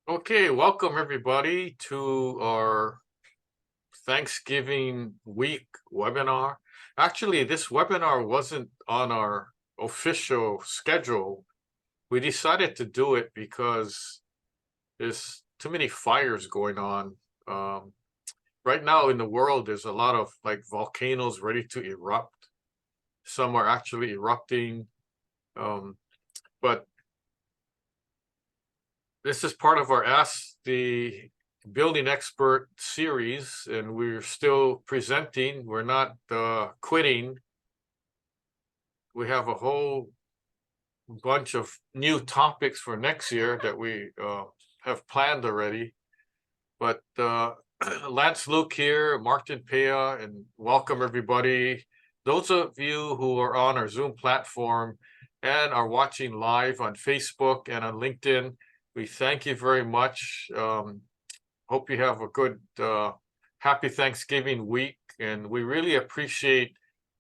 Okay, welcome everybody to our Thanksgiving week webinar. Actually, this webinar wasn't on our official schedule. We decided to do it because there's too many fires going on. Um, right now in the world, there's a lot of like volcanoes ready to erupt. Some are actually erupting. Um, but This is part of our Ask the Building Expert series, and we're still presenting. We're not quitting. We have a whole bunch of new topics for next year that we have planned already. But Lance Luke here, Martin Pea, and welcome everybody. Those of you who are on our Zoom platform and are watching live on Facebook and on LinkedIn, we thank you very much. Hope you have a good, happy Thanksgiving week. And we really appreciate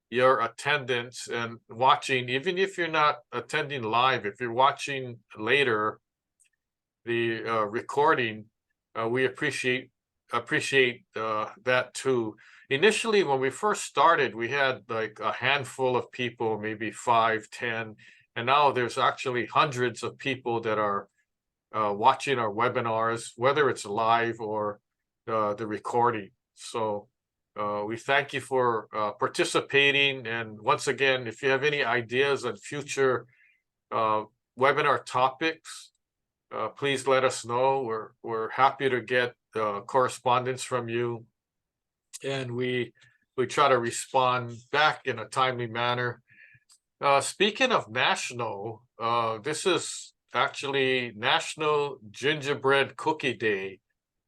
your attendance and watching, even if you're not attending live, if you're watching later the recording, we appreciate that too. Initially, when we first started, we had like a handful of people, maybe 5, 10, and now there's actually hundreds of people that are watching our webinars, whether it's live or the recording. So we thank you for participating. And once again, if you have any ideas on future uh, webinar topics, please let us know. We're happy to get correspondence from you, and we try to respond back in a timely manner. Speaking of national, this is actually National Gingerbread Cookie Day.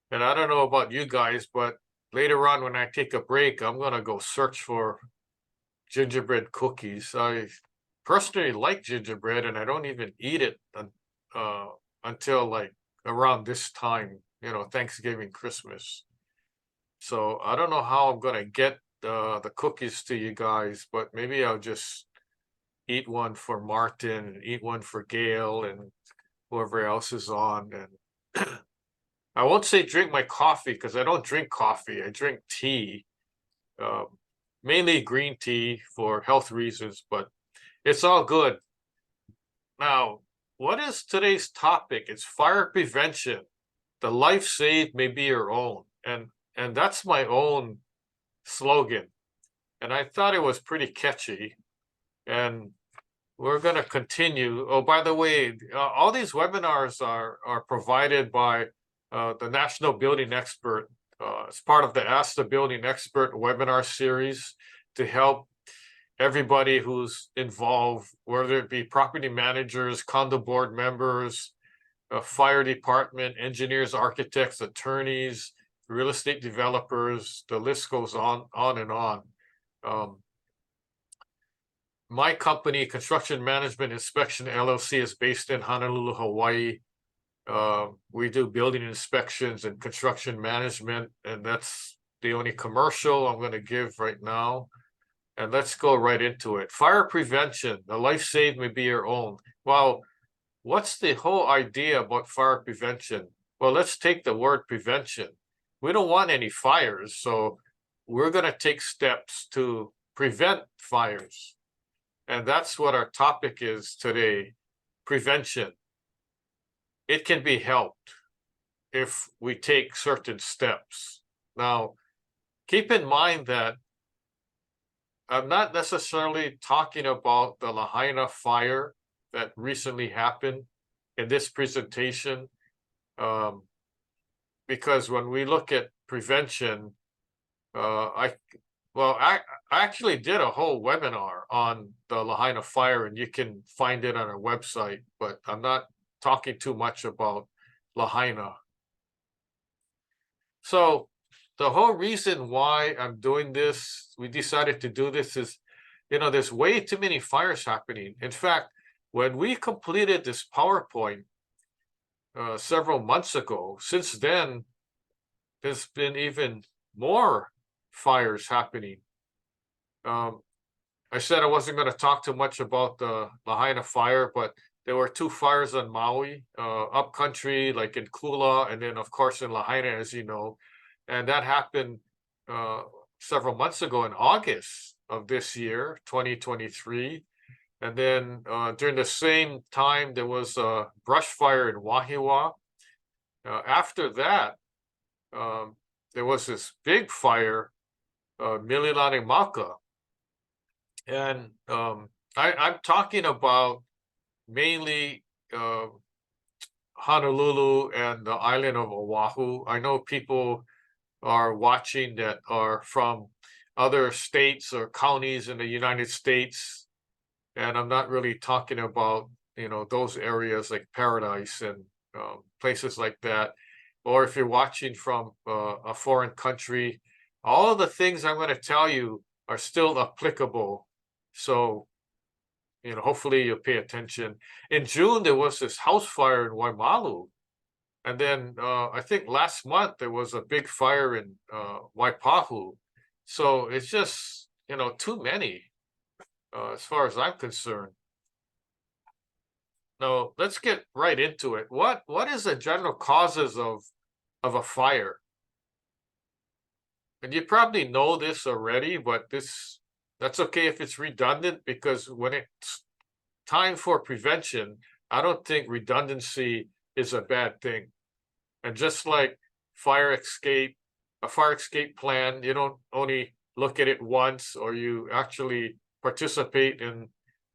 And I don't know about you guys, but later on when I take a break, I'm gonna go search for gingerbread cookies. I personally like gingerbread, and I don't even eat it uh, until like around this time, Thanksgiving, Christmas. So I don't know how I'm gonna get the cookies to you guys, but maybe I'll just eat one for Martin and eat one for Gail and whoever else is on. And I won't say drink my coffee because I don't drink coffee. I drink tea, uh, mainly green tea for health reasons, but it's all good. Now, what is today's topic? It's fire prevention. The life saved may be your own. And that's my own slogan. And I thought it was pretty catchy. And we're going to continue. Oh, by the way, all these webinars are provided by the National Building Expert. It's part of the Ask the Building Expert webinar series to help everybody who's involved, whether it be property managers, condo board members, fire department, engineers, architects, attorneys, real estate developers. The list goes on and on. Um, my company, Construction Management Inspection LLC, is based in Honolulu, Hawaii. We do building inspections and construction management, and that's the only commercial I'm going to give right now. And let's go right into it. Fire prevention, the life saved may be your own. Well, what's the whole idea about fire prevention? Well, let's take the word prevention. We don't want any fires, so we're going to take steps to prevent fires. And that's what our topic is today, prevention. It can be helped if we take certain steps. Now, keep in mind that I'm not necessarily talking about the Lahaina fire that recently happened in this presentation, um, because when we look at prevention, I actually did a whole webinar on the Lahaina fire, and you can find it on our website, but I'm not talking too much about Lahaina. So the whole reason why I'm doing this, we decided to do this is, there's way too many fires happening. In fact, when we completed this PowerPoint several months ago, since then, there's been even more fires happening. I said I wasn't going to talk too much about the Lahaina fire, but there were two fires on Maui, up country, like in Kula, and then of course in Lahaina, as you know, and that happened uh, several months ago in August of this year, 2023. And then during the same time, there was a brush fire in Wahiawa. After that, um, there was this big fire, Mililani Maka. And I'm talking about mainly Honolulu and the island of Oahu. I know people are watching that are from other states or counties in the United States. And I'm not really talking about, those areas like Paradise and places like that. Or if you're watching from a foreign country, all of the things I'm going to tell you are still applicable. So, hopefully you'll pay attention. In June, there was this house fire in Waimalu. And then I think last month there was a big fire in Waipahu. So it's just, too many as far as I'm concerned. Now, let's get right into it. What is the general causes of a fire? And you probably know this already, but that's okay if it's redundant, because when it's time for prevention, I don't think redundancy is a bad thing. And just like a fire escape plan, you don't only look at it once, or you actually participate in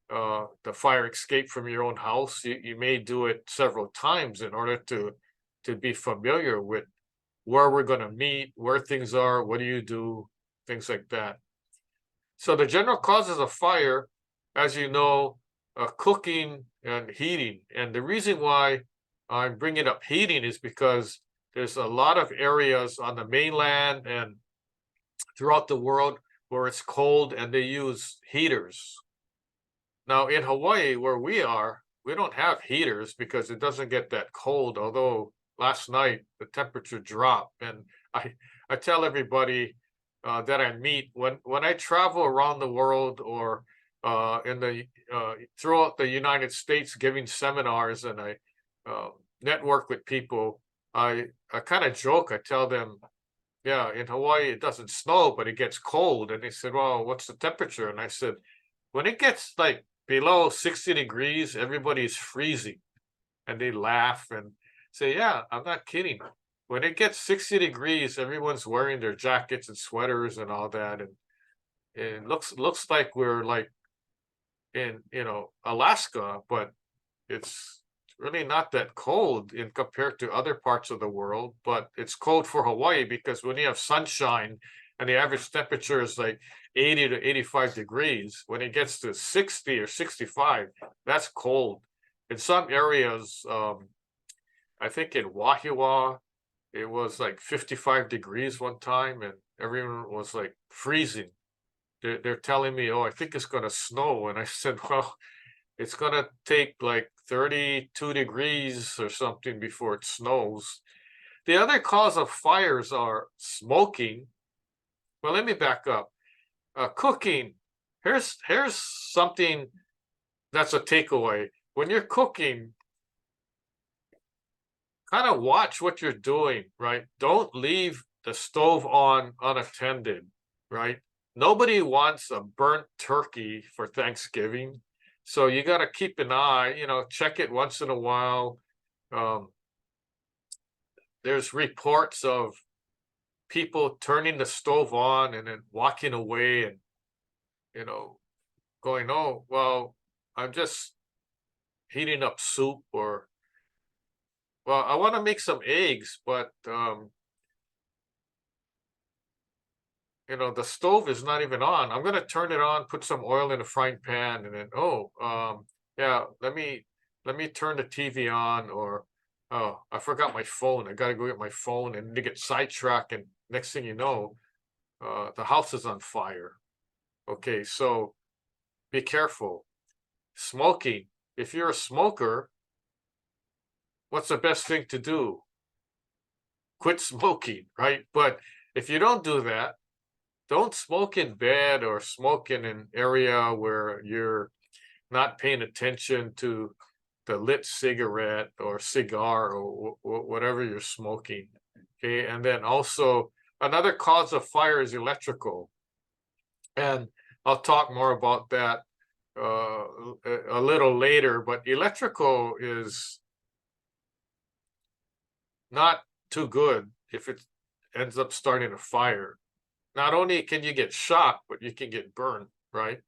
the fire escape from your own house. You may do it several times in order to be familiar with where we're going to meet, where things are, what do you do, things like that. So the general causes of fire, as you know, cooking and heating. And the reason why I'm bringing up heating is because there's a lot of areas on the mainland and throughout the world where it's cold and they use heaters. Now in Hawaii, where we are, we don't have heaters because it doesn't get that cold, although last night the temperature dropped. And I tell everybody that I meet, when I travel around the world, or throughout the United States giving seminars, and I network with people, I kind of joke. I tell them, yeah, in Hawaii it doesn't snow, but it gets cold. And they said, well, what's the temperature? And I said, when it gets like below 60 degrees, everybody's freezing. And they laugh and say, yeah, I'm not kidding. When it gets 60 degrees, everyone's wearing their jackets and sweaters and all that. And it looks like we're like in, Alaska, but it's really not that cold in compared to other parts of the world. But it's cold for Hawaii because when you have sunshine and the average temperature is like 80 to 85 degrees, when it gets to 60 or 65, that's cold. In some areas, I think in Wahiawa, it was like 55 degrees one time, and everyone was like freezing. They're telling me, oh, I think it's going to snow. And I said, well, it's going to take like 32 degrees or something before it snows. The other cause of fires are smoking. Well, let me back up. Cooking. Here's something that's a takeaway. When you're cooking, kind of watch what you're doing, right? Don't leave the stove on unattended, right? Nobody wants a burnt turkey for Thanksgiving. So you got to keep an eye, check it once in a while. There's reports of people turning the stove on and then walking away and, going, oh, well, I'm just heating up soup, or, well, I want to make some eggs, but, the stove is not even on. I'm going to turn it on, put some oil in a frying pan, and then, yeah, let me turn the TV on, or, oh, I forgot my phone. I got to go get my phone, and to get sidetracked. And next thing you know, the house is on fire. Okay, so be careful. Smoking. If you're a smoker, what's the best thing to do? Quit smoking, right? But if you don't do that, don't smoke in bed or smoke in an area where you're not paying attention to the lit cigarette or cigar or whatever you're smoking. Okay, and then also another cause of fire is electrical, and I'll talk more about that a little later. But electrical is not too good if it ends up starting a fire. Not only can you get shocked, but you can get burned, right?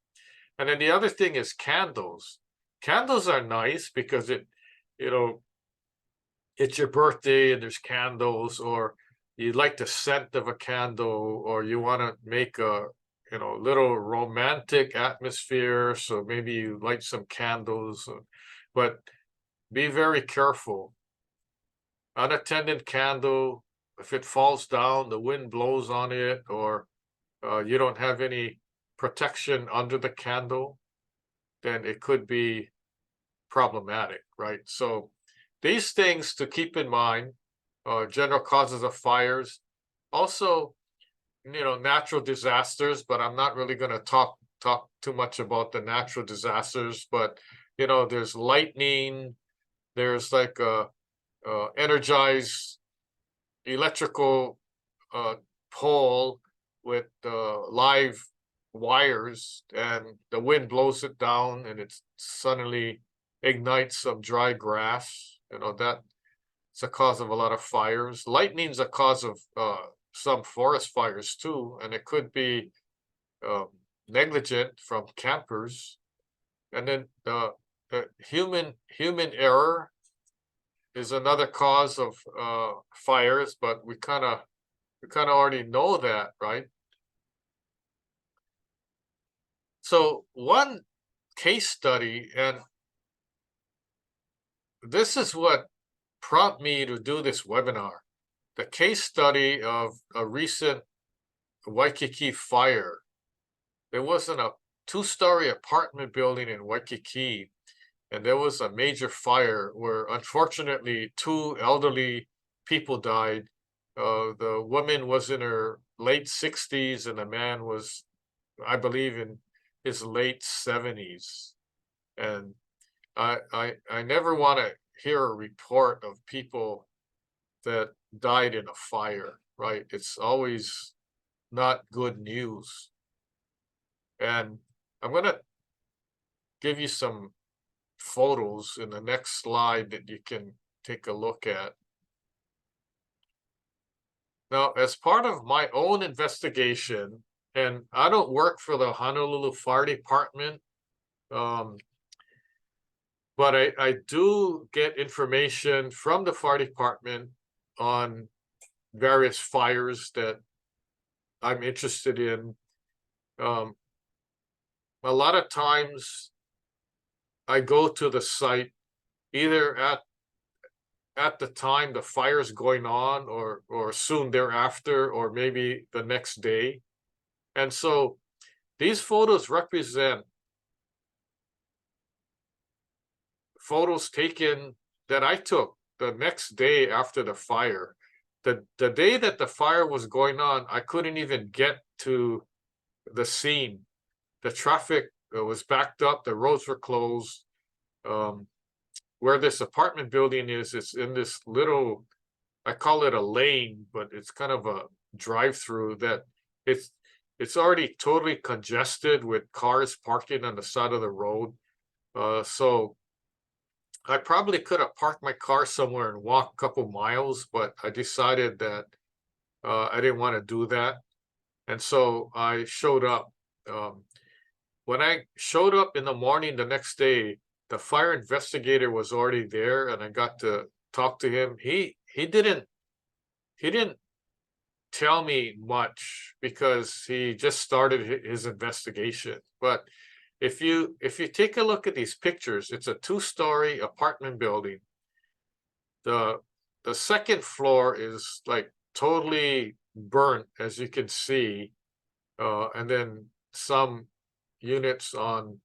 And then the other thing is candles. Candles are nice because you know, it's your birthday and there's candles, or you like the scent of a candle, or you want to make a, little romantic atmosphere. So maybe you light some candles, but be very careful. Unattended candle, if it falls down, the wind blows on it, or you don't have any protection under the candle, then it could be problematic, right? So these things to keep in mind, general causes of fires, also, natural disasters, but I'm not really going to talk too much about the natural disasters, but there's lightning, there's like a energized electrical pole with live wires, and the wind blows it down and it suddenly ignites some dry grass. That's a cause of a lot of fires. Lightning's a cause of some forest fires too, and it could be negligent from campers. And then the human error is another cause of fires, but we kind of already know that, right? So one case study, and this is what prompted me to do this webinar. The case study of a recent Waikiki fire. There was a two-story apartment building in Waikiki, and there was a major fire where unfortunately 2 elderly people died. The woman was in her late 60s and the man was, I believe, in his late 70s. And I never want to hear a report of people that died in a fire, right? It's always not good news. And I'm going to give you some photos in the next slide that you can take a look at. Now, as part of my own investigation, and I don't work for the Honolulu Fire Department, but I do get information from the fire department on various fires that I'm interested in. A lot of times I go to the site either at the time the fire is going on, or soon thereafter, or maybe the next day. And so these photos represent photos taken that I took the next day after the fire. The day that the fire was going on, I couldn't even get to the scene. The traffic was backed up, the roads were closed. Where this apartment building is, it's in this little, I call it a lane, but it's kind of a drive-through that it's already totally congested with cars parking on the side of the road. So I probably could have parked my car somewhere and walked a couple miles, but I decided that I didn't want to do that. And so I showed up. When I showed up in the morning the next day, the fire investigator was already there, and I got to talk to him. He didn't tell me much because he just started his investigation. But if you take a look at these pictures, it's a 2-story apartment building. The second floor is like totally burnt, as you can see, and then some units on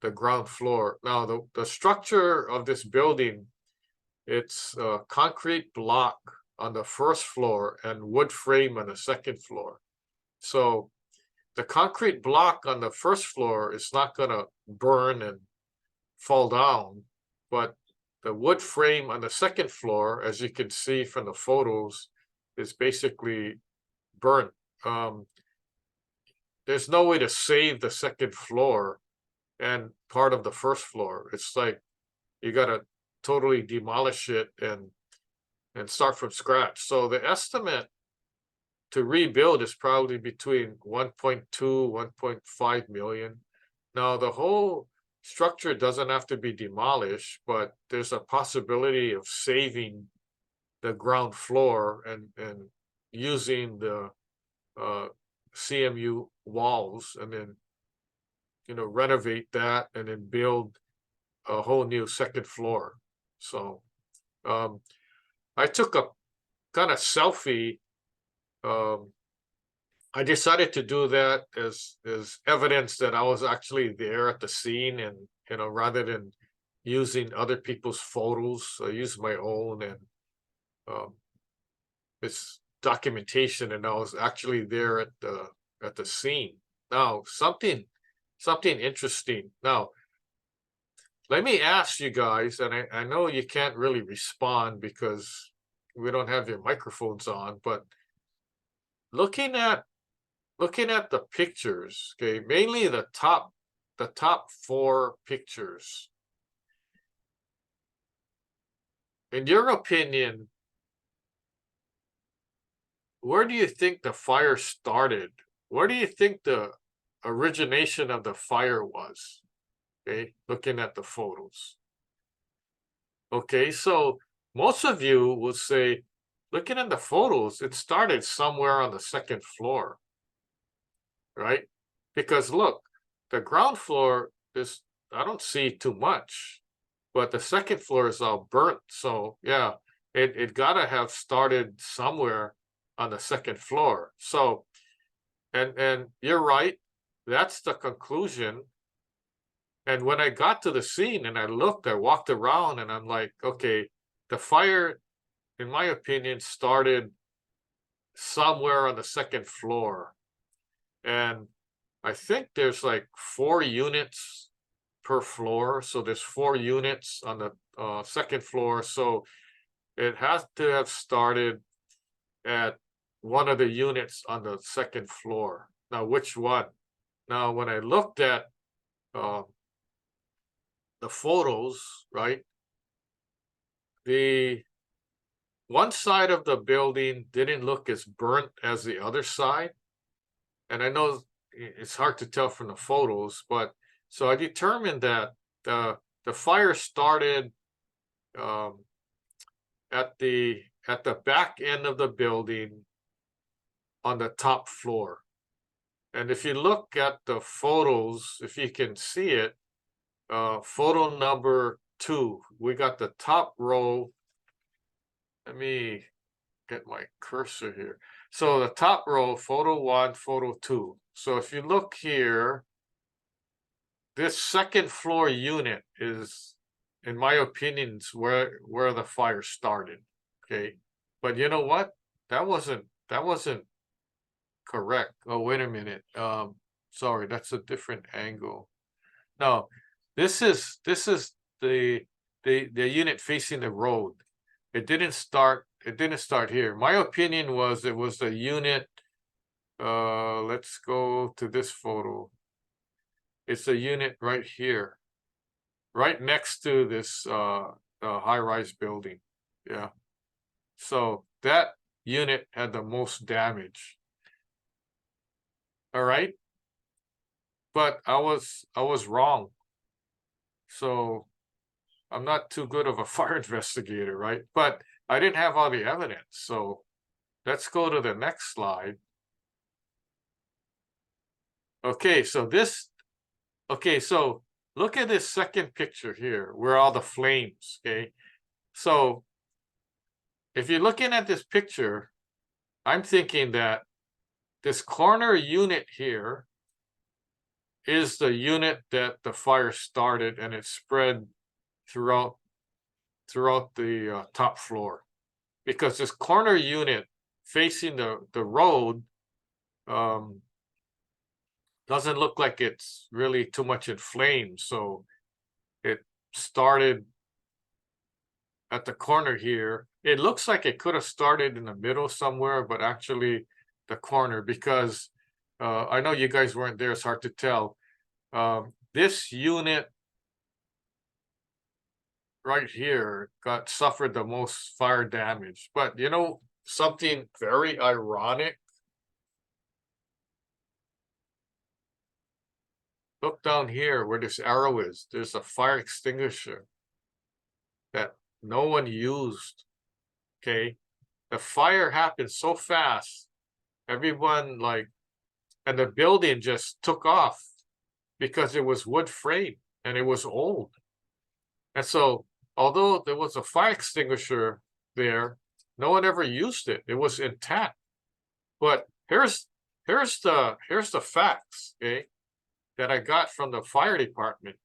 the ground floor. Now, the structure of this building, it's a concrete block on the first floor and wood frame on the second floor. So the concrete block on the first floor is not going to burn and fall down, but wood frame on the second floor, as you can see from the photos, is basically burnt. There's no way to save the second floor and part of the first floor. It's like you gotta totally demolish it and start from scratch. So the estimate to rebuild is probably between 1.2, 1.5 million. Now the whole structure doesn't have to be demolished, but there's a possibility of saving the ground floor and using the CMU walls, and then renovate that and then build a whole new second floor. So I took a kind of selfie. I decided to do that as evidence that I was actually there at the scene, and rather than using other people's photos, I used my own, and it's documentation, and I was actually there at the scene. Now something interesting. Now let me ask you guys, and I know you can't really respond because we don't have your microphones on, but looking at the pictures, okay, mainly the top 4 pictures. In your opinion, where do you think the fire started? Where do you think the origination of the fire was? Okay, looking at the photos. Okay, so most of you will say, looking at the photos, it started somewhere on the second floor, right? Because look, the ground floor is, I don't see too much, but the second floor is all burnt. So yeah, it gotta have started somewhere on the second floor. So, and you're right, that's the conclusion. And when I got to the scene and I looked, I walked around, and I'm like, okay, the fire, in my opinion, started somewhere on the second floor. And I think there's like 4 units per floor. So there's 4 units on the second floor. So it has to have started at one of the units on the second floor. Now, which one? Now, when I looked at the photos, right, the one side of the building didn't look as burnt as the other side. And I know it's hard to tell from the photos, but so I determined that the fire started at the back end of the building on the top floor. And if you look at the photos, if you can see it, photo number 2, we got the top row. Let me get my cursor here. So the top row, photo 1, photo 2. So if you look here, this second floor unit is, in my opinion, where the fire started. Okay, but you know what? That wasn't correct. Oh, wait a minute. Sorry, that's a different angle. No, this is the unit facing the road. It didn't start here. My opinion was it was the unit. Let's go to this photo. It's a unit right here, right next to this high-rise building. Yeah. So that unit had the most damage. All right. But I was wrong. So I'm not too good of a fire investigator, right? But I didn't have all the evidence. So let's go to the next slide. Okay, so so look at this second picture here, where all the flames, okay? So if you're looking at this picture, I'm thinking that this corner unit here is the unit that the fire started, and it spread throughout the top floor, because this corner unit facing the road doesn't look like it's really too much in flames. So it started at the corner here. It looks like it could have started in the middle somewhere, but actually the corner, because I know you guys weren't there, it's hard to tell. This unit right here suffered the most fire damage. But you know, something very ironic. Look down here where this arrow is. There's a fire extinguisher that no one used. Okay. The fire happened so fast. Everyone and the building just took off because it was wood frame and it was old. And so, although there was a fire extinguisher there, no one ever used it. It was intact. But here's the facts, okay, that I got from the fire department.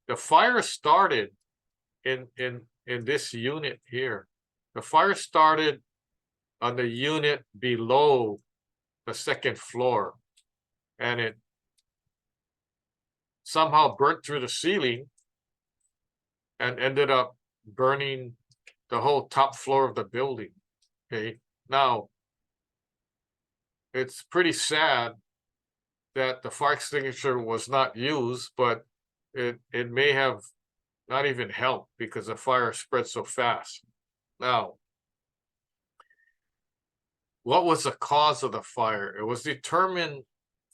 The fire started in this unit here. The fire started on the unit below the second floor, and it somehow burnt through the ceiling and ended up burning the whole top floor of the building. Okay, now it's pretty sad that the fire extinguisher was not used, but it may have not even helped because the fire spread so fast. Now, what was the cause of the fire? It was determined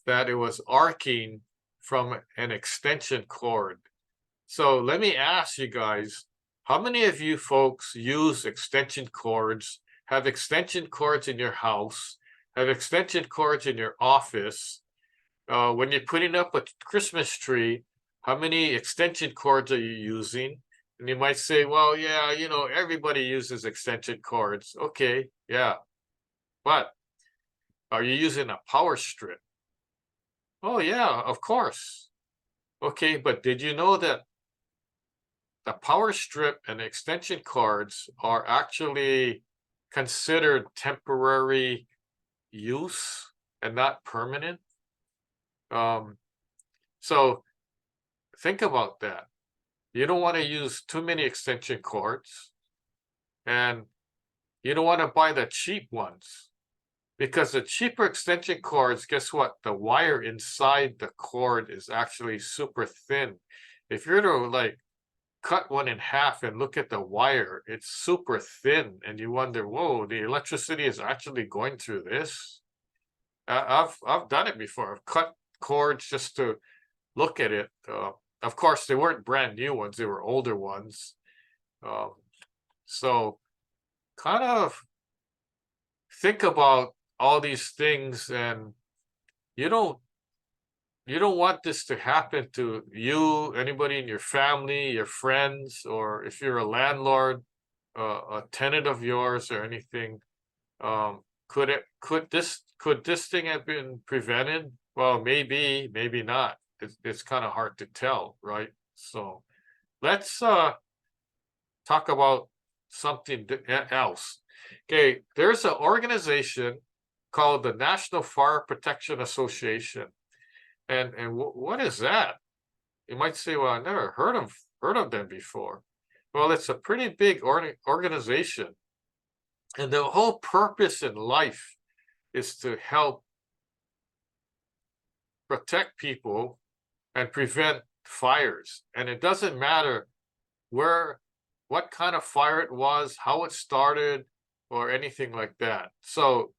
that it was arcing from an extension cord. So let me ask you guys, how many of you folks use extension cords, have extension cords in your house, have extension cords in your office? When you're putting up a Christmas tree, how many extension cords are you using? And you might say, well, yeah, you know, everybody uses extension cords. Okay, yeah. But are you using a power strip? Oh, yeah, of course. Okay, but did you know that the power strip and extension cords are actually considered temporary use and not permanent? So think about that. You don't want to use too many extension cords, and you don't want to buy the cheap ones, because the cheaper extension cords, guess what? The wire inside the cord is actually super thin. If you're to cut one in half and look at the wire, it's super thin, and you wonder, whoa, the electricity is actually going through this. I've done it before. I've cut cords just to look at it. Of course, they weren't brand new ones; they were older ones. So, kind of think about all these things, and you don't want this to happen to you, anybody in your family, your friends, or if you're a landlord, a tenant of yours or anything. Could this thing have been prevented? Well, maybe not. It's kind of hard to tell, right? So let's talk about something else. Okay, there's an organization called the National Fire Protection Association. And what is that? You might say, well, I never heard of them before. Well, it's a pretty big organization. And the whole purpose in life is to help protect people and prevent fires. And it doesn't matter what kind of fire it was, how it started, or anything like that. So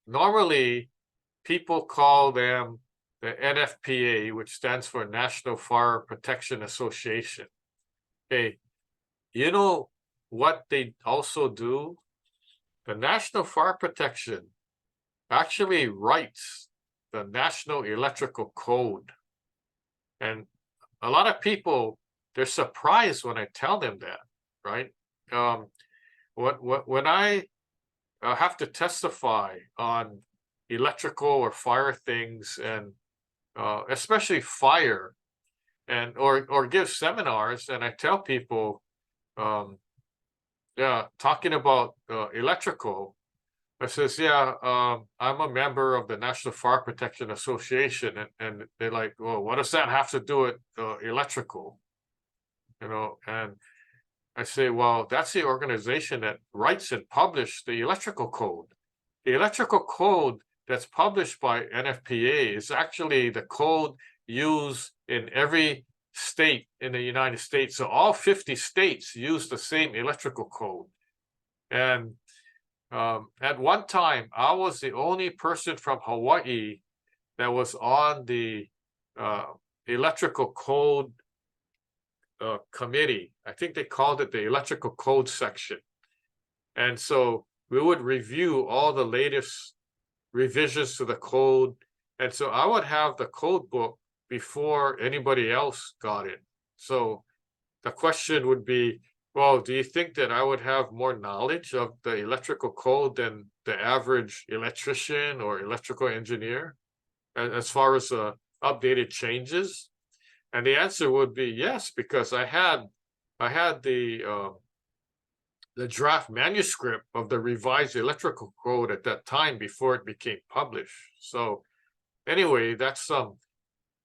normally people call them the NFPA, which stands for National Fire Protection Association. Okay, you know what they also do? The National Fire Protection actually writes the National Electrical Code. And a lot of people, they're surprised when I tell them that, right? When I have to testify on electrical or fire things, and especially fire, and or give seminars, and I tell people, talking about electrical, I says, I'm a member of the National Fire Protection Association, and they're like, well, what does that have to do with electrical? You know, and I say, well, that's the organization that writes and publishes the electrical code. The electrical code that's published by NFPA is actually the code used in every state in the United States. So all 50 states use the same electrical code. And at one time, I was the only person from Hawaii that was on the electrical code committee. I think they called it the electrical code section. And so we would review all the latest revisions to the code. And so I would have the code book before anybody else got it. So the question would be, well, do you think that I would have more knowledge of the electrical code than the average electrician or electrical engineer as far as updated changes? And the answer would be yes, because I had the draft manuscript of the revised electrical code at that time before it became published. So anyway, that's some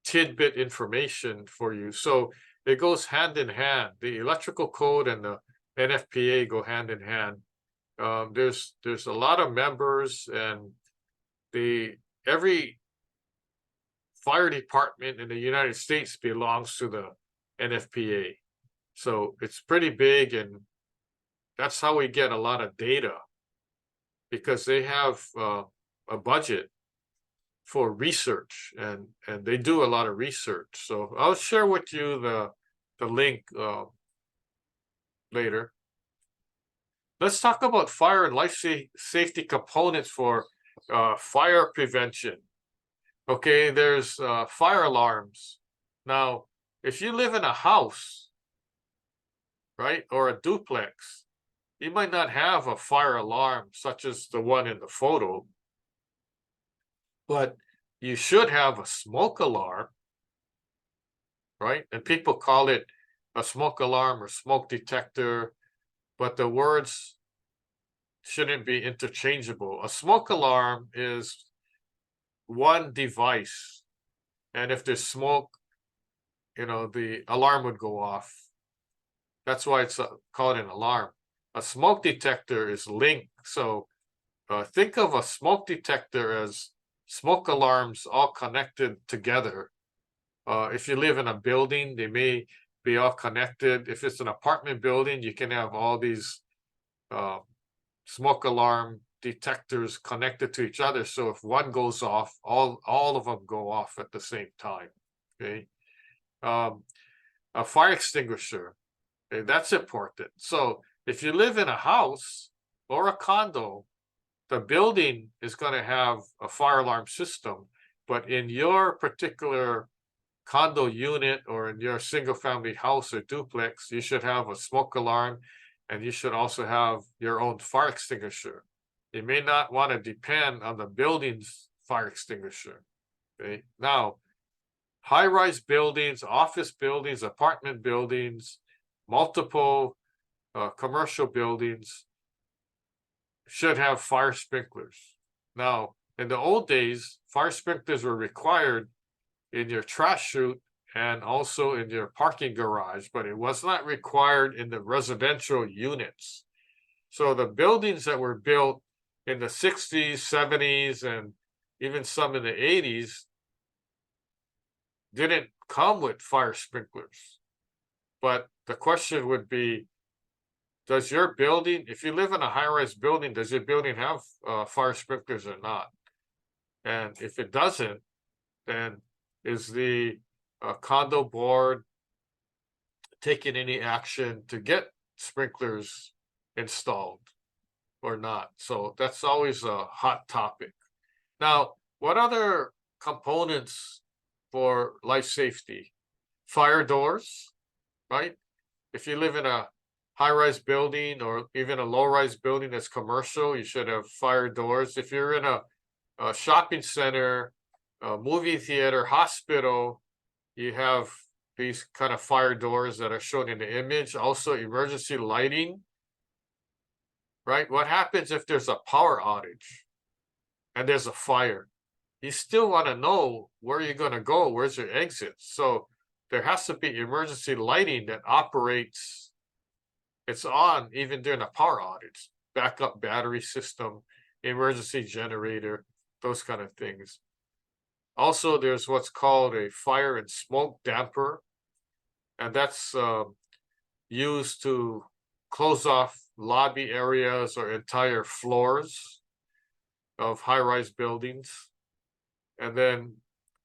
tidbit information for you. So it goes hand in hand. The electrical code and the NFPA go hand in hand. There's a lot of members, and every fire department in the United States belongs to the NFPA. So it's pretty big, and that's how we get a lot of data, because they have a budget for research, and they do a lot of research. So I'll share with you the link later. Let's talk about fire and life safety components for fire prevention. Okay, there's fire alarms. Now, if you live in a house, right, or a duplex, you might not have a fire alarm such as the one in the photo, but you should have a smoke alarm, right? And people call it a smoke alarm or smoke detector, but the words shouldn't be interchangeable. A smoke alarm is one device, and if there's smoke, the alarm would go off. That's why it's called an alarm. A smoke detector is linked. So think of a smoke detector as smoke alarms all connected together. If you live in a building, they may be all connected. If it's an apartment building, you can have all these smoke alarm detectors connected to each other. So if one goes off, all of them go off at the same time. Okay. A fire extinguisher, okay, that's important. So if you live in a house or a condo, the building is going to have a fire alarm system, but in your particular condo unit or in your single family house or duplex, you should have a smoke alarm, and you should also have your own fire extinguisher. You may not want to depend on the building's fire extinguisher. Okay. Now, high-rise buildings, office buildings, apartment buildings, multiple commercial buildings should have fire sprinklers. Now, in the old days, fire sprinklers were required in your trash chute and also in your parking garage, but it was not required in the residential units. So the buildings that were built in the 60s, 70s, and even some in the 80s didn't come with fire sprinklers. But the question would be, does your building, if you live in a high-rise building, does your building have fire sprinklers or not? And if it doesn't, then is the condo board taking any action to get sprinklers installed or not? So that's always a hot topic. Now, what other components for life safety? Fire doors, right? If you live in a high-rise building or even a low-rise building that's commercial, you should have fire doors. If you're in a shopping center, a movie theater, hospital, you have these kind of fire doors that are shown in the image. Also, emergency lighting, right? What happens if there's a power outage and there's a fire? You still want to know where you're going to go, where's your exit. So there has to be emergency lighting that operates It's on even during a power outage, backup battery system, emergency generator, those kind of things. Also, there's what's called a fire and smoke damper, and that's used to close off lobby areas or entire floors of high-rise buildings. And then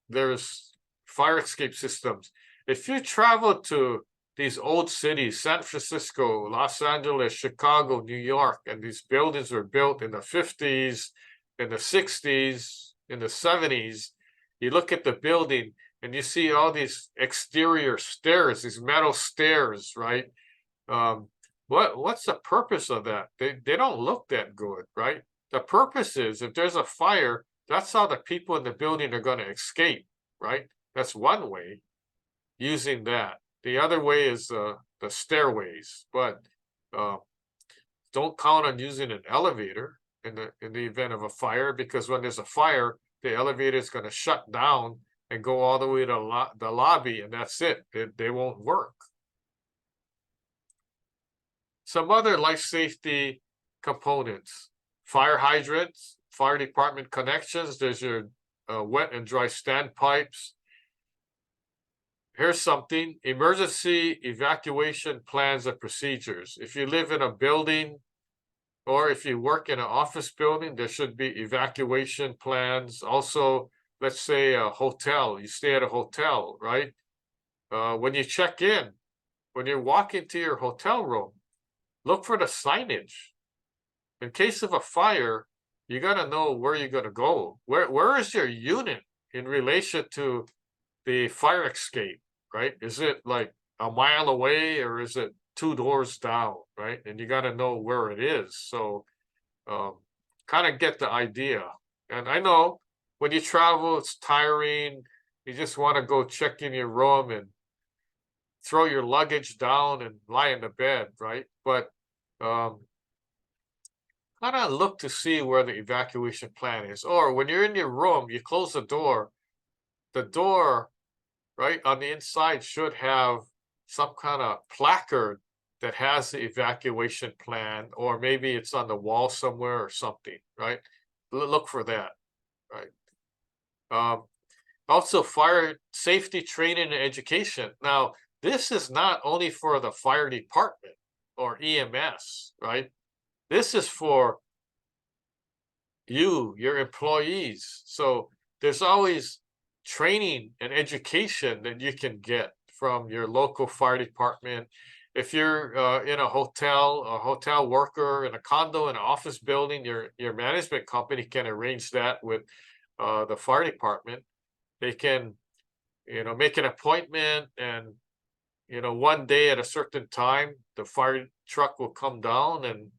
there's fire escape systems. If you travel to these old cities, San Francisco, Los Angeles, Chicago, New York, and these buildings were built in the 50s, in the 60s, in the 70s, you look at the building and you see all these exterior stairs, these metal stairs, right? What's the purpose of that? They don't look that good, right? The purpose is if there's a fire, that's how the people in the building are going to escape, right? That's one way, using that. The other way is the stairways, but don't count on using an elevator in the event of a fire, because when there's a fire, the elevator is going to shut down and go all the way to the lobby, and that's it. They won't work. Some other life safety components: fire hydrants, fire department connections. There's your wet and dry standpipes. Here's something: emergency evacuation plans and procedures. If you live in a building or if you work in an office building, there should be evacuation plans. Also, let's say a hotel, you stay at a hotel, right? When you check in, when you walk into your hotel room, look for the signage. In case of a fire, you got to know where you're going to go. Where is your unit in relation to the fire escape, right? Is it like a mile away, or is it 2 doors down, right? And you got to know where it is. So kind of get the idea. And I know when you travel, it's tiring. You just want to go check in your room and throw your luggage down and lie in the bed, right? But kind of look to see where the evacuation plan is. Or when you're in your room, you close the door, right, on the inside should have some kind of placard that has the evacuation plan, or maybe it's on the wall somewhere or something, right? Look for that, right? Also, fire safety training and education. Now, this is not only for the fire department or EMS, right? This is for you, your employees. So there's always training and education that you can get from your local fire department. If you're in a hotel worker in a condo, in an office building, your management company can arrange that with the fire department. They can, make an appointment, and one day at a certain time, the fire truck will come down, and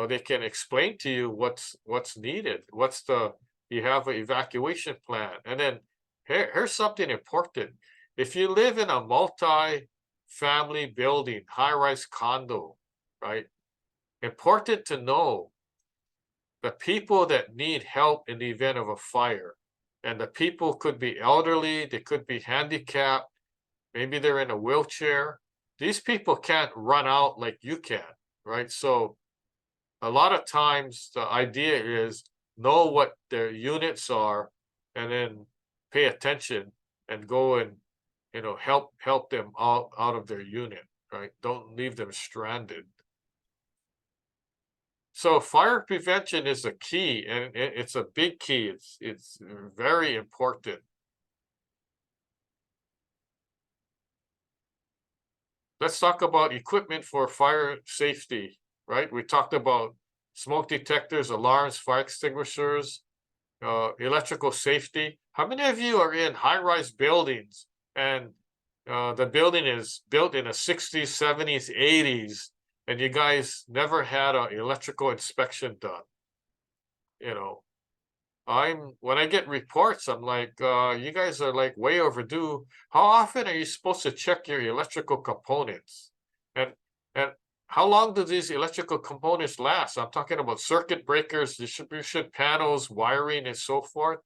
they can explain to you what's needed. You have an evacuation plan. And then here's something important. If you live in a multi-family building, high-rise condo, right? Important to know the people that need help in the event of a fire. And the people could be elderly, they could be handicapped, maybe they're in a wheelchair. These people can't run out like you can, right? So a lot of times the idea is know what their units are, and then pay attention and go and help them out of their unit, right? Don't leave them stranded. So fire prevention is a key, and it's a big key. It's very important. Let's talk about equipment for fire safety, right? We talked about smoke detectors, alarms, fire extinguishers, electrical safety. How many of you are in high-rise buildings and the building is built in the 60s, 70s, 80s, and you guys never had an electrical inspection done? When I get reports, I'm like, you guys are like way overdue. How often are you supposed to check your electrical components? And how long do these electrical components last? I'm talking about circuit breakers, distribution panels, wiring, and so forth.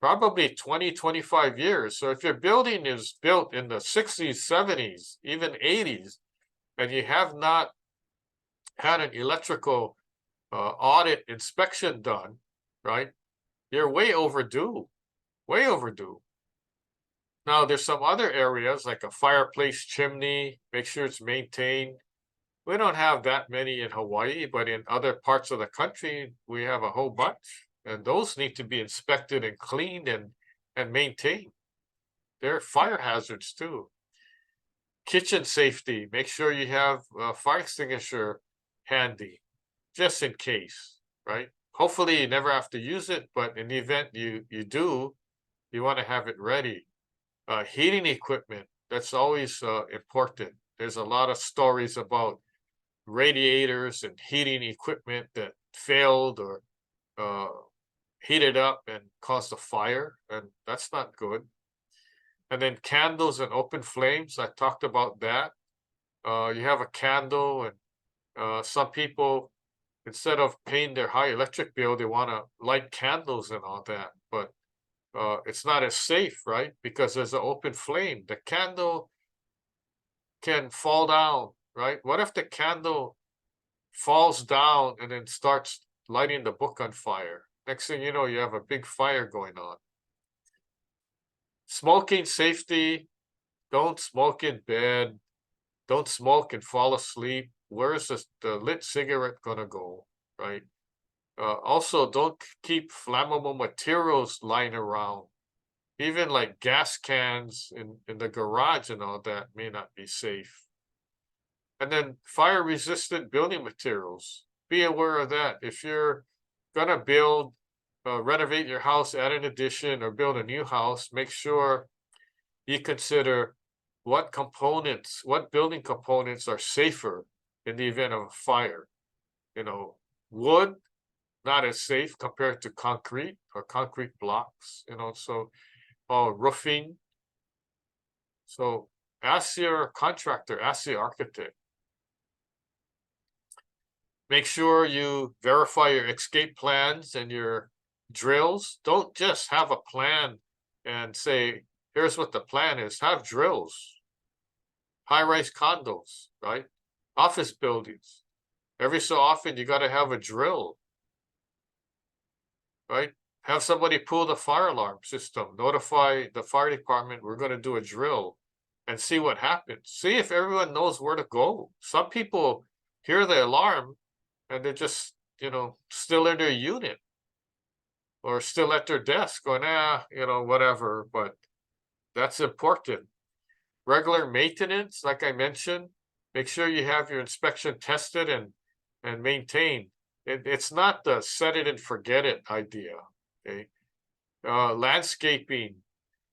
Probably 20, 25 years. So if your building is built in the 60s, 70s, even 80s, and you have not had an electrical audit inspection done, right? You're way overdue, way overdue. Now, there's some other areas like a fireplace chimney, make sure it's maintained. We don't have that many in Hawaii, but in other parts of the country, we have a whole bunch. And those need to be inspected and cleaned and maintained. They're fire hazards too. Kitchen safety, make sure you have a fire extinguisher handy, just in case, right? Hopefully you never have to use it, but in the event you do, you want to have it ready. Heating equipment, that's always important. There's a lot of stories about radiators and heating equipment that failed or heated up and caused a fire, and that's not good. And then candles and open flames, I talked about that. You have a candle, and some people, instead of paying their high electric bill, they want to light candles and all that. But it's not as safe, right? Because there's an open flame. The candle can fall down, right? What if the candle falls down and then starts lighting the book on fire? Next thing you know, you have a big fire going on. Smoking safety, don't smoke in bed. Don't smoke and fall asleep. Where's the lit cigarette gonna go, right? Also, don't keep flammable materials lying around. Even like gas cans in the garage and all that may not be safe. And then fire-resistant building materials. Be aware of that. If you're gonna build, renovate your house, add an addition, or build a new house, make sure you consider what components, what building components are safer in the event of a fire. You know, wood, not as safe compared to concrete or concrete blocks, so roofing. So ask your contractor, ask the architect. Make sure you verify your escape plans and your drills. Don't just have a plan and say, here's what the plan is. Have drills. High-rise condos, right? Office buildings. Every so often, you got to have a drill, right? Have somebody pull the fire alarm system. Notify the fire department, we're going to do a drill, and see what happens. See if everyone knows where to go. Some people hear the alarm and they're just, still in their unit or still at their desk going, whatever. But that's important. Regular maintenance, like I mentioned, make sure you have your inspection tested and maintained. It's not the set it and forget it idea. Okay. Landscaping,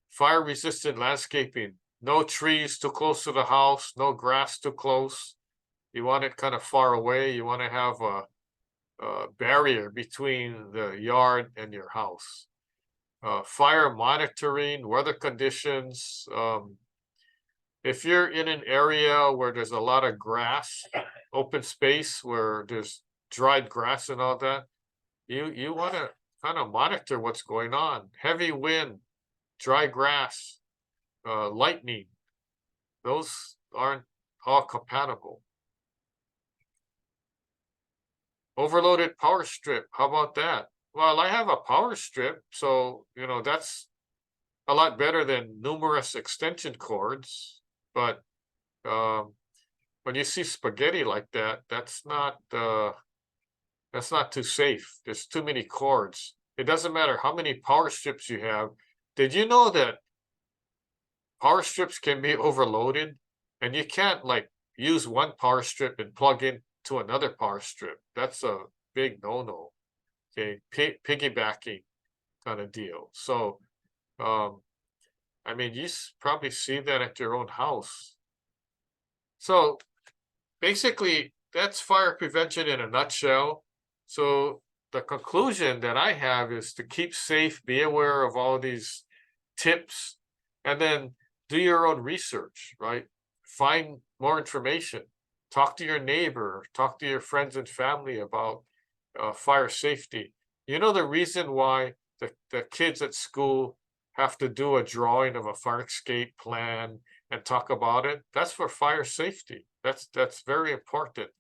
fire resistant landscaping. No trees too close to the house, no grass too close. You want it kind of far away. You want to have a barrier between the yard and your house. Fire monitoring, weather conditions. If you're in an area where there's a lot of grass, open space where there's dried grass and all that, you want to kind of monitor what's going on. Heavy wind, dry grass, lightning, those aren't all compatible. Overloaded power strip, how about that? Well, I have a power strip, so that's a lot better than numerous extension cords. But when you see spaghetti like that, that's not too safe. There's too many cords. It doesn't matter how many power strips you have. Did you know that power strips can be overloaded, and you can't use one power strip and plug in to another power strip? That's a big no-no. Okay, piggybacking kind of deal. So, you probably see that at your own house. So, basically, that's fire prevention in a nutshell. So, the conclusion that I have is to keep safe, be aware of all these tips, and then do your own research, right? Find more information. Talk to your neighbor, talk to your friends and family about fire safety. The reason why the kids at school have to do a drawing of a fire escape plan and talk about it? That's for fire safety. That's very important.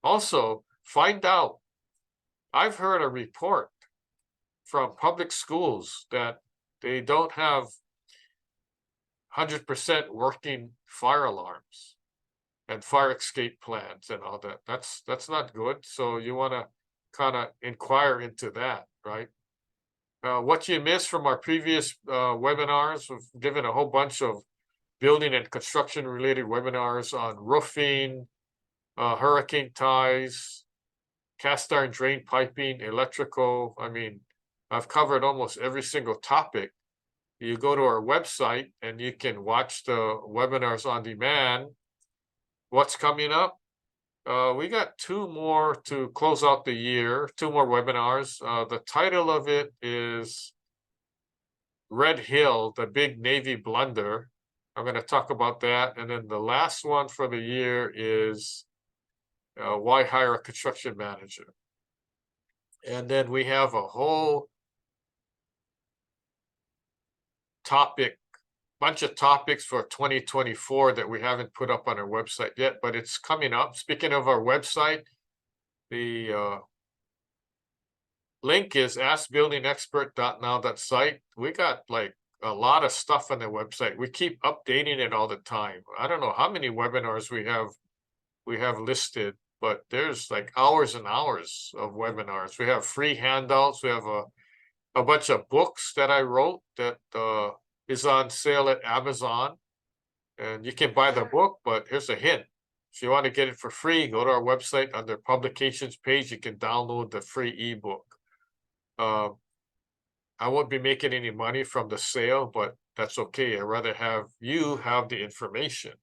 Also, find out. I've heard a report from public schools that they don't have 100% working fire alarms and fire escape plans and all that. That's not good. So you want to kind of inquire into that, right? What you missed from our previous webinars, we've given a whole bunch of building and construction related webinars on roofing, hurricane ties, cast iron drain piping, electrical. I mean, I've covered almost every single topic. You go to our website and you can watch the webinars on demand. What's coming up? We got 2 more to close out the year, 2 more webinars. The title of it is Red Hill, the Big Navy Blunder. I'm going to talk about that. And then the last one for the year is why hire a construction manager? And then we have a whole bunch of topics for 2024 that we haven't put up on our website yet, but it's coming up. Speaking of our website, the link is askbuildingexpert.now.site. We got like a lot of stuff on the website. We keep updating it all the time. I don't know how many webinars we have listed, but there's like hours and hours of webinars. We have free handouts. We have a bunch of books that I wrote that is on sale at Amazon, and you can buy the book, but here's a hint. If you want to get it for free, go to our website under publications page. You can download the free ebook. I won't be making any money from the sale, but that's okay. I'd rather have you have the information.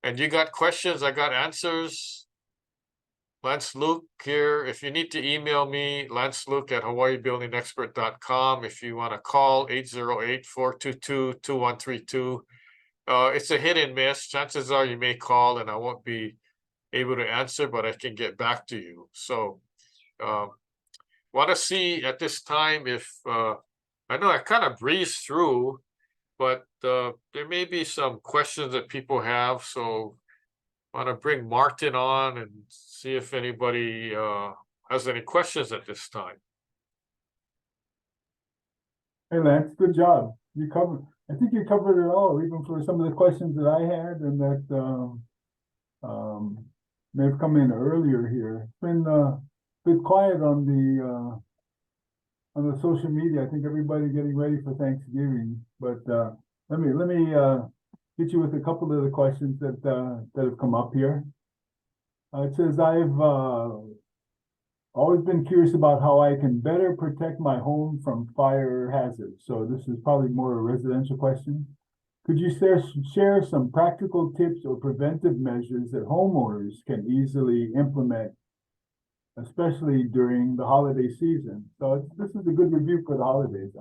And you got questions, I got answers. Lance Luke here. If you need to email me, lanceluke@hawaiibuildingexpert.com. If you want to call 808-422-2132. It's a hit and miss. Chances are you may call and I won't be able to answer, but I can get back to you. So want to see at this time if I know I kind of breezed through, but there may be some questions that people have. So want to bring Martin on and see if anybody has any questions at this time. Hey Lance, good job. I think you covered it all, even for some of the questions that I had and that may have come in earlier here. It's been a bit quiet on the social media. I think everybody getting ready for Thanksgiving. But let me hit you with a couple of the questions that have come up here. It says, I've always been curious about how I can better protect my home from fire hazards. So this is probably more a residential question. Could you share some practical tips or preventive measures that homeowners can easily implement, especially during the holiday season? So this is a good review for the holidays.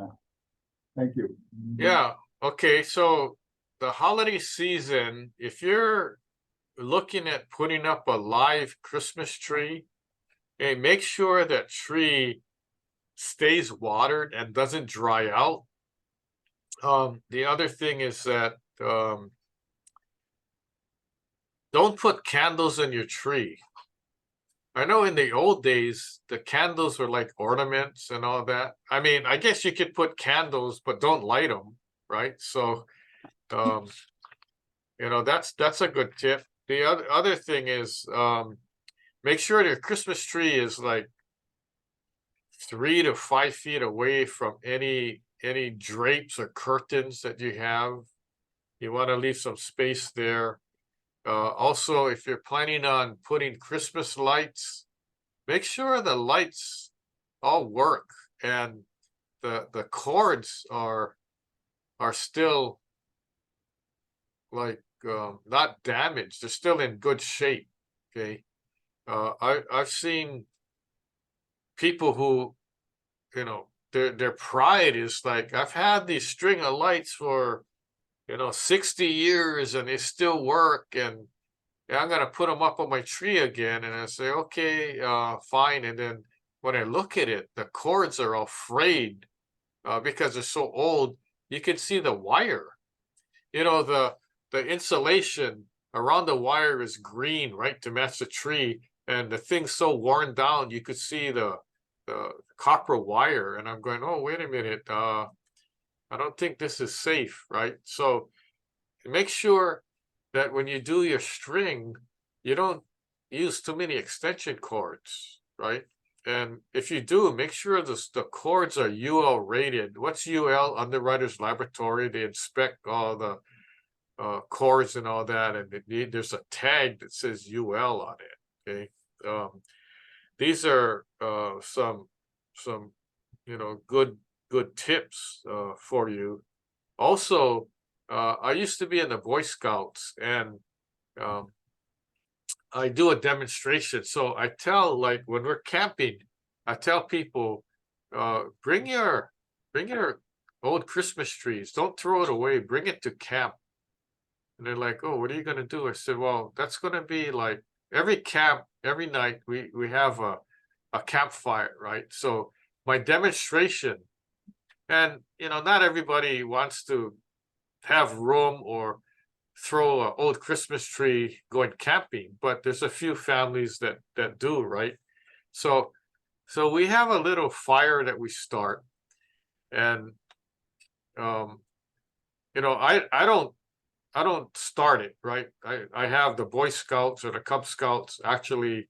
Thank you. Yeah. Okay. So the holiday season, if you're looking at putting up a live Christmas tree, okay, make sure that tree stays watered and doesn't dry out. The other thing is that don't put candles in your tree. I know in the old days, the candles were like ornaments and all that. I mean, I guess you could put candles, but don't light them, right? So, you know, that's a good tip. The other thing is make sure your Christmas tree is like 3 to 5 feet away from any drapes or curtains that you have. You want to leave some space there. Also, if you're planning on putting Christmas lights, make sure the lights all work and the cords are still like not damaged. They're still in good shape. Okay. I've seen people who, you know, their pride is like, I've had these string of lights for, you know, 60 years and they still work, and I'm gonna put them up on my tree again. And I say, okay, fine. And then when I look at it, the cords are all frayed because they're so old. You can see the wire, you know, the insulation around the wire is green, right, to match the tree, and the thing's so worn down, you could see the copper wire, and I'm going, oh, wait a minute, I don't think this is safe, right? So make sure that when you do your string, you don't use too many extension cords, right? And if you do, make sure the cords are UL rated. What's UL? Underwriters Laboratory. They inspect all the cords and all that, and there's a tag that says UL on it. Okay, these are some good tips for you. Also, I used to be in the Boy Scouts, and um, I do a demonstration. So I tell, like, when we're camping, I tell people, bring your old Christmas trees. Don't throw it away. Bring it to camp. And they're like, oh, what are you gonna do? I said, well, that's gonna be like every camp, every night we have a campfire, right? So my demonstration, and not everybody wants to have room or throw an old Christmas tree going camping, but there's a few families that do, right? So we have a little fire that we start, and um, I don't start it, right? I have the Boy Scouts or the Cub Scouts actually,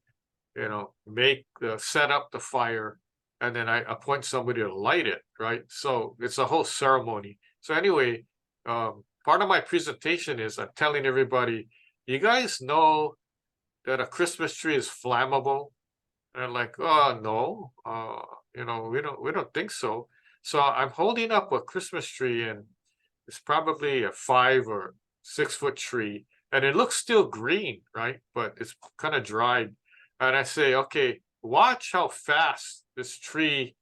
set up the fire, and then I appoint somebody to light it, right? So it's a whole ceremony. So anyway, part of my presentation is I'm telling everybody, you guys know that a Christmas tree is flammable? And I'm like, oh no, we don't think so. So I'm holding up a Christmas tree, and it's probably a 5 or 6 foot tree, and it looks still green, right? But it's kind of dried. And I say, okay, watch how fast this tree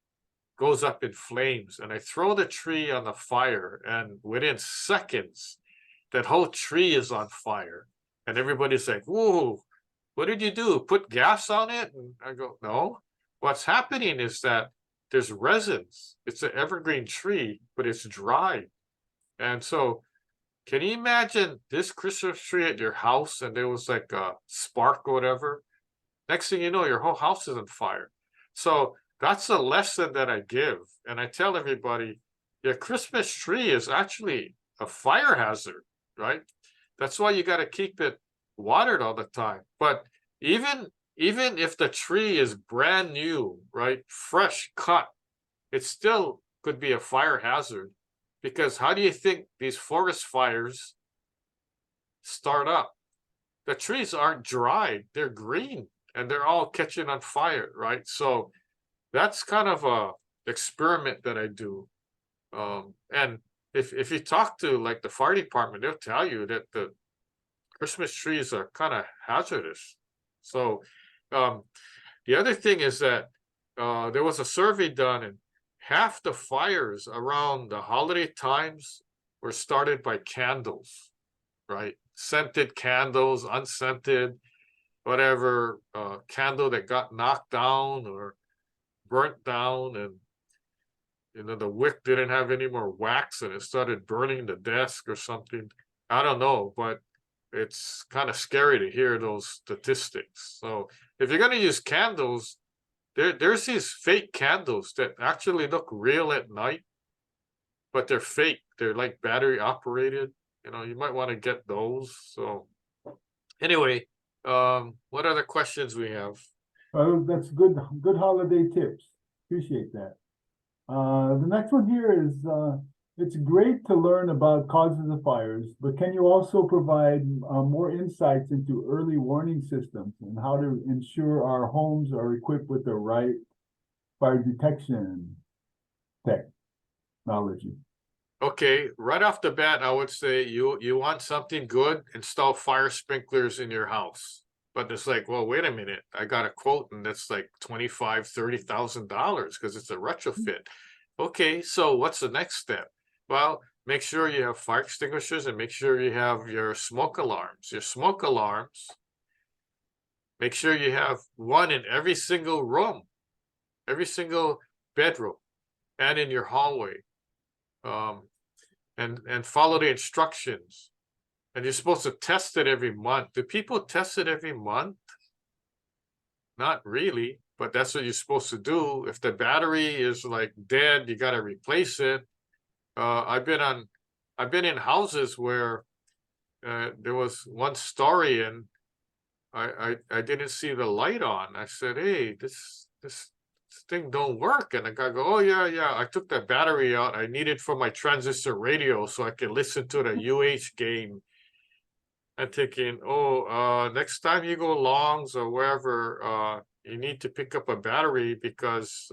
goes up in flames. And I throw the tree on the fire, and within seconds, that whole tree is on fire. And everybody's like, whoa, what did you do? Put gas on it? And I go, no. What's happening is that there's resins. It's an evergreen tree, but it's dry. And so, can you imagine this Christmas tree at your house and there was like a spark or whatever? Next thing you know, your whole house is on fire. So that's a lesson that I give. And I tell everybody, your Christmas tree is actually a fire hazard, right? That's why you got to keep it watered all the time. But even if the tree is brand new, right, fresh cut, it still could be a fire hazard. Because how do you think these forest fires start up? The trees aren't dried, they're green, and they're all catching on fire, right? So that's kind of a experiment that I do. And if you talk to like the fire department, they'll tell you that the Christmas trees are kind of hazardous. So the other thing is that there was a survey done, and half the fires around the holiday times were started by candles, right? Scented candles, unscented, whatever, candle that got knocked down or burnt down, and the wick didn't have any more wax and it started burning the desk or something. I don't know, but it's kind of scary to hear those statistics. So if you're going to use candles, there's these fake candles that actually look real at night, but they're fake. They're like battery operated. You might want to get those. So anyway, what other questions we have? That's good holiday tips. Appreciate that. The next one here is, it's great to learn about causes of fires, but can you also provide more insights into early warning systems and how to ensure our homes are equipped with the right fire detection technology? Okay, right off the bat, I would say you want something good, install fire sprinklers in your house. But it's like, well, wait a minute, I got a quote and that's like $25,000-$30,000 because it's a retrofit. Okay, so what's the next step? Well, make sure you have fire extinguishers and make sure you have your smoke alarms. Your smoke alarms, make sure you have one in every single room, every single bedroom, and in your hallway. And follow the instructions. And you're supposed to test it every month. Do people test it every month? Not really, but that's what you're supposed to do. If the battery is like dead, you got to replace it. I've been in houses where there was one story and I didn't see the light on. I said, "Hey, this thing don't work." And the guy go, "Oh yeah, I took the battery out. I need it for my transistor radio so I can listen to the UH game." I'm thinking, oh, next time you go Longs or wherever, you need to pick up a battery because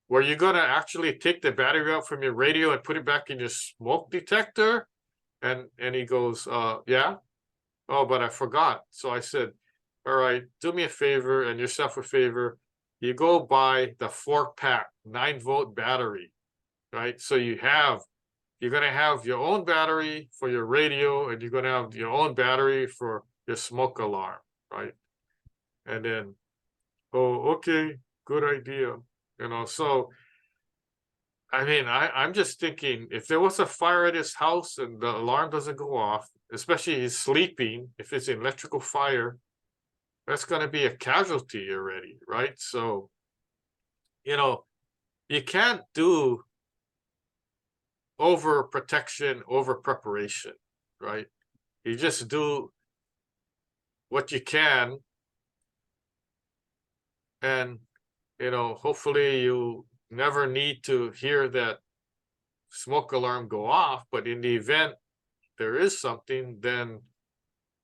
were you gonna actually take the battery out from your radio and put it back in your smoke detector? And he goes, yeah. Oh, but I forgot. So I said, all right, do me a favor and yourself a favor. You go buy the 4-pack 9-volt battery, right? So you're gonna have your own battery for your radio, and you're gonna have your own battery for your smoke alarm, right? And then, oh, okay, good idea. So I mean, I'm just thinking if there was a fire at his house and the alarm doesn't go off, especially he's sleeping, if it's an electrical fire, that's gonna be a casualty already, right? So, you can't do over protection, over preparation, right? You just do what you can, and hopefully you never need to hear that smoke alarm go off. But in the event there is something, then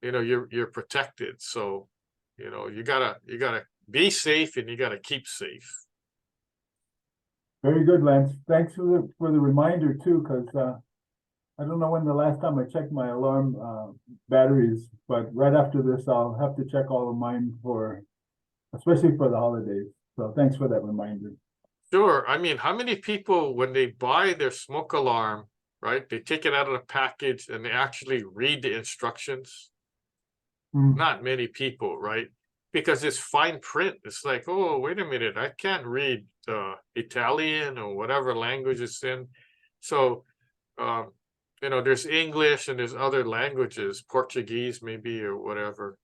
you're protected. So you gotta be safe and you gotta keep safe. Very good, Lance. Thanks for the reminder too, because I don't know when the last time I checked my alarm batteries, but right after this, I'll have to check all of mine especially for the holidays. So thanks for that reminder. Sure. I mean, how many people, when they buy their smoke alarm, right, they take it out of the package and they actually read the instructions? Not many people, right? Because it's fine print. It's like, oh, wait a minute, I can't read Italian or whatever language it's in. So, there's English and there's other languages, Portuguese maybe or whatever.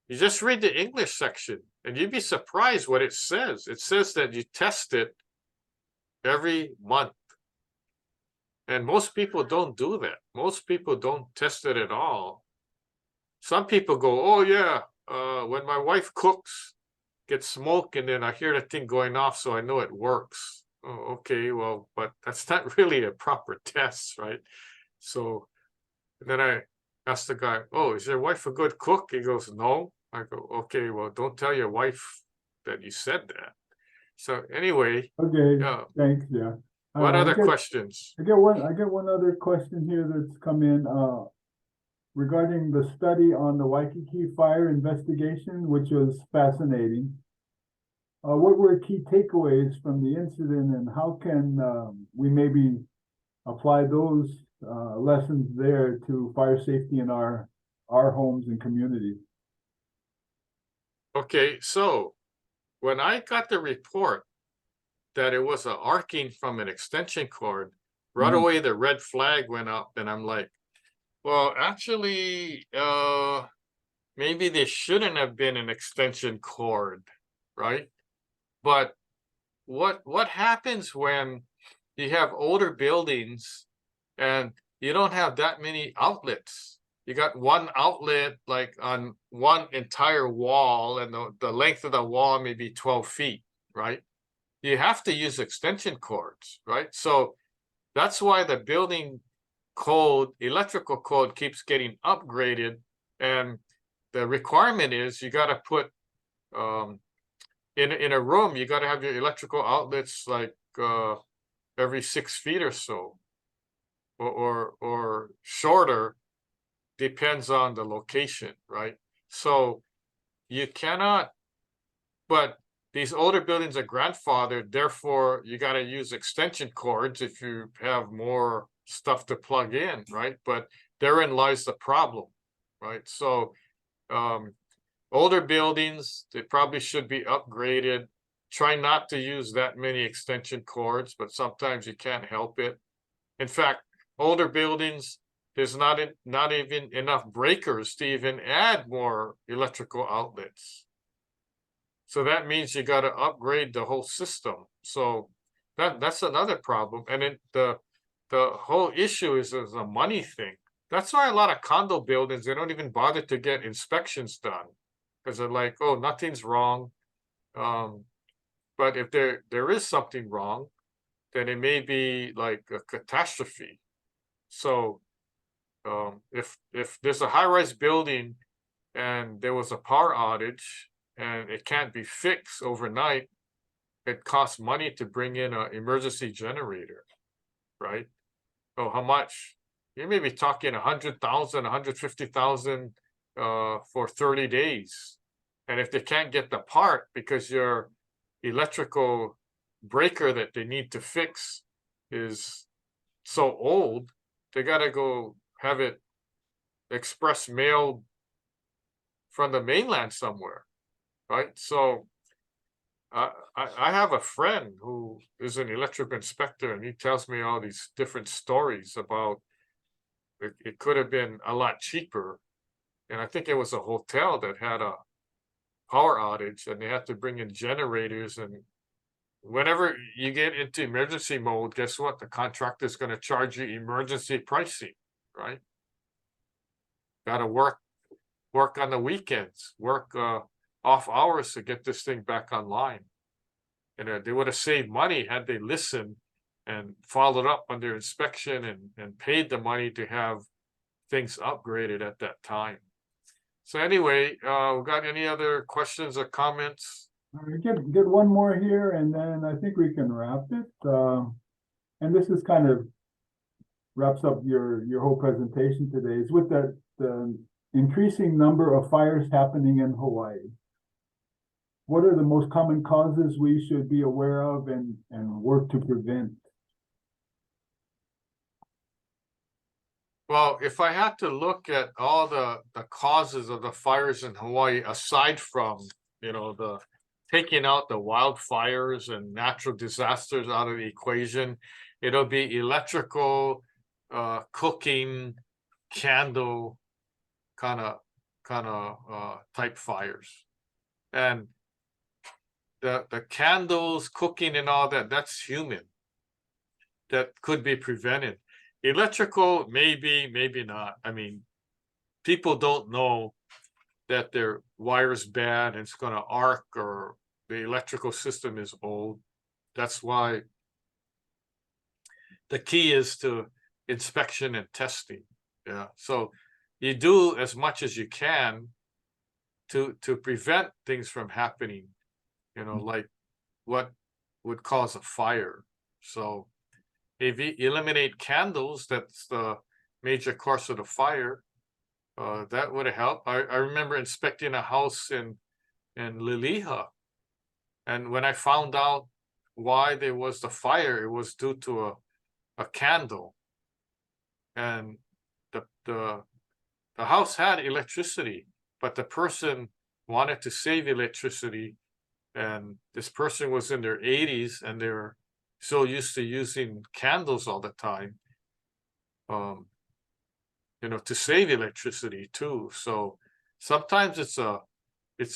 You just read the English section and you'd be surprised what it says. It says that you test it every month. And most people don't do that. Most people don't test it at all. Some people go, oh yeah, when my wife cooks, get smoke and then I hear the thing going off, so I know it works. Oh, okay, well, but that's not really a proper test, right? So then I asked the guy, oh, is your wife a good cook? He goes, no. I go, okay, well, don't tell your wife that you said that. So anyway. Okay, thanks, yeah. What other questions? I get one other question here that's come in regarding the study on the Waikiki fire investigation, which was fascinating. What were key takeaways from the incident, and how can we maybe apply those lessons there to fire safety in our homes and communities? Okay, so when I got the report that it was an arcing from an extension cord, right away the red flag went up, and I'm like, well, actually, maybe there shouldn't have been an extension cord, right? But what happens when you have older buildings and you don't have that many outlets? You got one outlet like on one entire wall, and the length of the wall may be 12 feet, right? You have to use extension cords, right? So that's why the building code, electrical code, keeps getting upgraded, and the requirement is you got to put in a room, you got to have your electrical outlets like every 6 feet or so, or shorter, depends on the location, right? So you cannot, but these older buildings are grandfathered, therefore you got to use extension cords if you have more stuff to plug in, right? But therein lies the problem, right? So older buildings, they probably should be upgraded. Try not to use that many extension cords, but sometimes you can't help it. In fact, older buildings, there's not even enough breakers to even add more electrical outlets. So that means you got to upgrade the whole system. So that's another problem. And then the whole issue is a money thing. That's why a lot of condo buildings, they don't even bother to get inspections done, because they're like, oh, nothing's wrong. But if there is something wrong, then it may be like a catastrophe. So if there's a high-rise building and there was a power outage and it can't be fixed overnight, it costs money to bring in an emergency generator, right? Oh, how much? You may be talking 100,000, 150,000 for 30 days. And if they can't get the part because your electrical breaker that they need to fix is so old, they gotta go have it express mailed from the mainland somewhere, right? So I have a friend who is an electrical inspector, and he tells me all these different stories about it could have been a lot cheaper. And I think it was a hotel that had a power outage and they had to bring in generators. And whenever you get into emergency mode, guess what? The contractor is going to charge you emergency pricing, right? Got to work on the weekends, work off hours to get this thing back online. And they would have saved money had they listened and followed up on their inspection and paid the money to have things upgraded at that time. So anyway, we got any other questions or comments? Get one more here, and then I think we can wrap it. And this is kind of wraps up your whole presentation today. Is with the increasing number of fires happening in Hawaii. What are the most common causes we should be aware of and work to prevent? Well, if I had to look at all the causes of the fires in Hawaii, aside from, the taking out the wildfires and natural disasters out of the equation, it'll be electrical, cooking, candle kind of type fires. And the candles, cooking and all that, that's human. That could be prevented. Electrical, maybe not. I mean, people don't know that their wire's bad and it's going to arc, or the electrical system is old. That's why the key is to inspection and testing. Yeah. So you do as much as you can to prevent things from happening, like what would cause a fire. So if you eliminate candles, that's the major cause of the fire. That would have helped. I remember inspecting a house in Liliha, and when I found out why there was the fire, it was due to a candle. And the house had electricity, but the person wanted to save electricity, and this person was in their 80s, and they were so used to using candles all the time, to save electricity too. So sometimes it's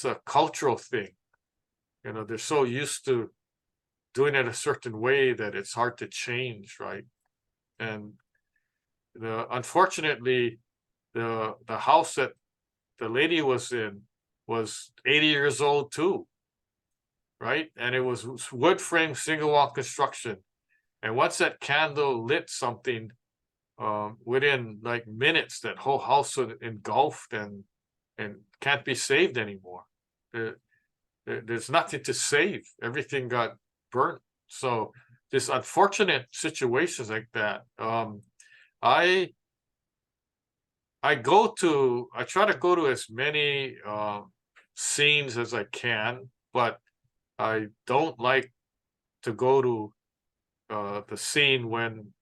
a cultural thing. They're so used to doing it a certain way that it's hard to change, right? And unfortunately, the house that the lady was in was 80 years old too, right? And it was wood frame single wall construction. And once that candle lit something, within like minutes, that whole house was engulfed and can't be saved anymore. There's nothing to save. Everything got burnt. So this unfortunate situations like that. I try to go to as many scenes as I can, but I don't like to go to the scene when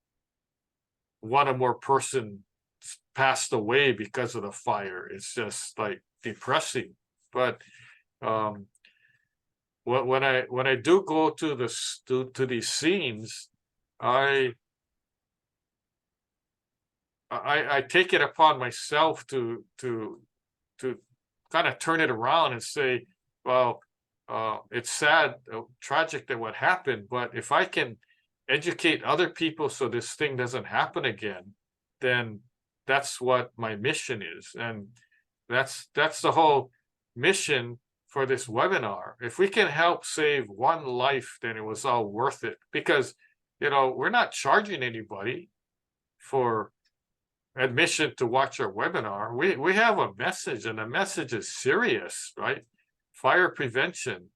one or more person passed away because of the fire. It's just like depressing. But when I do go to these scenes, I I take it upon myself to kind of turn it around and say, well, it's sad, tragic that what happened, but if I can educate other people so this thing doesn't happen again, then that's what my mission is. And that's the whole mission for this webinar. If we can help save one life, then it was all worth it, because, you know, we're not charging anybody for admission to watch our webinar. We have a message, and the message is serious, right? Fire prevention,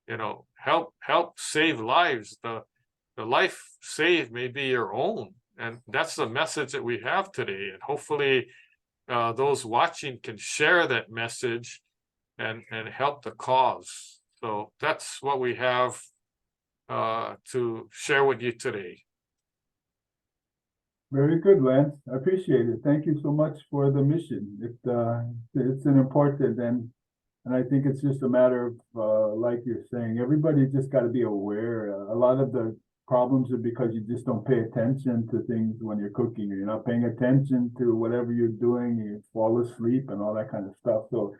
you know, help save lives. The life saved may be your own, and that's the message that we have today. And hopefully those watching can share that message and help the cause. So that's what we have to share with you today. Very good, Lance. I appreciate it. Thank you so much for the mission. It's an important, and I think it's just a matter of, like you're saying, everybody just got to be aware. A lot of the problems are because you just don't pay attention to things when you're cooking, or you're not paying attention to whatever you're doing, you fall asleep and all that kind of stuff. So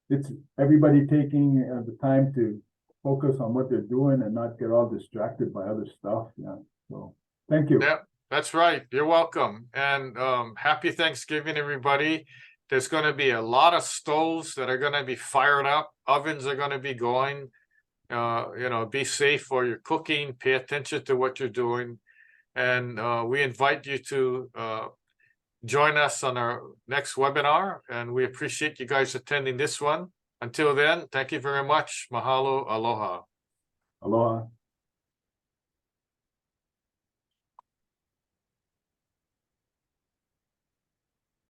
it's everybody taking the time to focus on what they're doing and not get all distracted by other stuff. Yeah. So thank you. Yeah, that's right. You're welcome. And happy Thanksgiving, everybody. There's going to be a lot of stoves that are going to be fired up. Ovens are going to be going. You know, be safe for your cooking. Pay attention to what you're doing. And we invite you to join us on our next webinar. And we appreciate you guys attending this one. Until then, thank you very much. Mahalo. Aloha. Aloha.